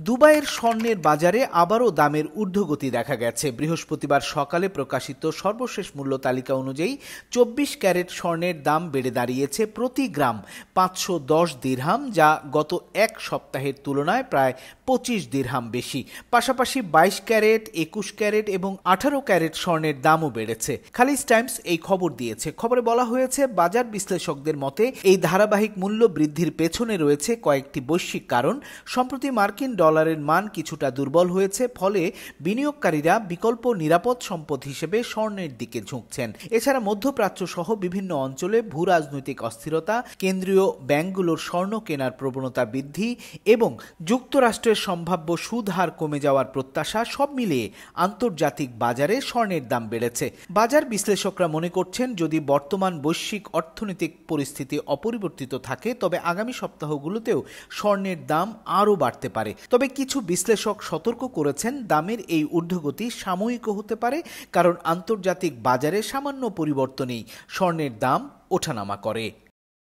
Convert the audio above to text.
দুবাইয়ের স্বর্ণের বাজারে আবারও দামের ঊর্ধ্বগতি দেখা গেছে। বৃহস্পতিবার সকালে প্রকাশিত সর্বশেষ মূল্য তালিকা অনুযায়ী ২৪ ক্যারেট স্বর্ণের দাম বেড়ে দাঁড়িয়েছে প্রতি গ্রাম ৫১০ দিরহাম, যা গত এক সপ্তাহের তুলনায় প্রায় ২৫ দিরহাম বেশি। পাশাপাশি ২২ ক্যারেট, ২১ ক্যারেট এবং ১৮ ক্যারেট স্বর্ণের দামও বেড়েছে। খালিজ টাইমস এই খবর দিয়েছে। খবরে বলা হয়েছে, বাজার বিশ্লেষকদের মতে এই ধারাবাহিক মূল্য বৃদ্ধির পেছনে রয়েছে কয়েকটি বৈশ্বিক কারণ। সম্প্রতি মার্কিন ডলারের মান কিছুটা দুর্বল হয়েছে, ফলে বিনিয়োগকারীরা বিকল্প নিরাপদ সম্পদ হিসেবে স্বর্ণের দিকে ঝুঁকছেন। এছাড়া মধ্যপ্রাচ্য সহ বিভিন্ন অঞ্চলে ভূরাজনৈতিক অস্থিরতা, কেন্দ্রীয় ব্যাংকগুলোর স্বর্ণ কেনার প্রবণতা বৃদ্ধি এবং যুক্তরাষ্ট্রের সম্ভাব্য সুদ হার কমে যাওয়ার প্রত্যাশা সব মিলিয়ে আন্তর্জাতিক বাজারে স্বর্ণের দাম বেড়েছে। বাজার বিশ্লেষকরা মনে করছেন, যদি বর্তমান বৈশ্বিক অর্থনৈতিক পরিস্থিতি অপরিবর্তিত থাকে তবে আগামী সপ্তাহগুলোতেও স্বর্ণের দাম আরও বাড়তে পারে। তবে কিছু বিশ্লেষক সতর্ক করেছেন, দামের এই ঊর্ধ্বগতি সাময়িক হতে পারে, কারণ আন্তর্জাতিক বাজারে সামান্য পরিবর্তনেই স্বর্ণের দাম ওঠানামা করে।